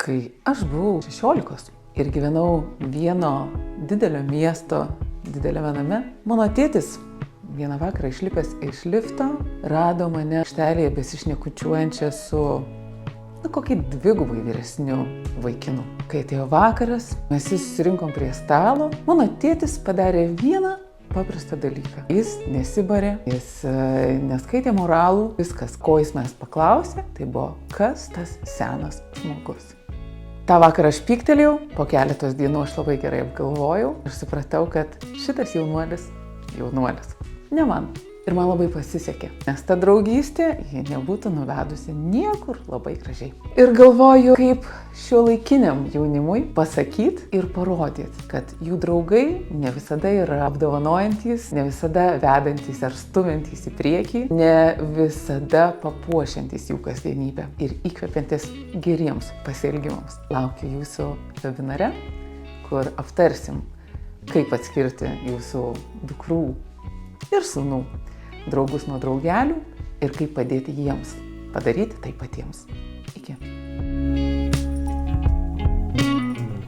Kai aš buvau 16 ir gyvenau vieno didelio miesto dideliame name, mano tėtis vieną vakarą išlipęs iš lifto rado mane aikštelėje besišnekučiuojančią su kokį dvigubai vyresniu vaikinu. Kai atėjo vakaras, mes visi susirinkom prie stalo, mano tėtis padarė vieną paprastą dalyką. Jis nesibarė, jis neskaitė moralų, viskas, ko jis mes paklausė, tai buvo, kas tas senas žmogus. Ta vakarą aš pyktelėjau, po keletos dienų aš labai gerai apgalvojau ir supratau, kad šitas jaunuolis, ne man. Ir man labai pasisekė, nes ta draugystė ji nebūtų nuvedusi niekur labai gražiai. Ir galvoju, kaip šiuolaikiniam jaunimui pasakyti ir parodyti, kad jų draugai ne visada yra apdovanojantys, ne visada vedantys ar stumiantys į priekį, ne visada papuošiantys jų kasdienybę ir įkvepiantis geriems pasielgimams. Laukiu jūsų webinare, kur aptarsim, kaip atskirti jūsų dukrų ir sūnų draugus nuo draugelių ir kaip padėti jiems padaryti tai patiems. Iki.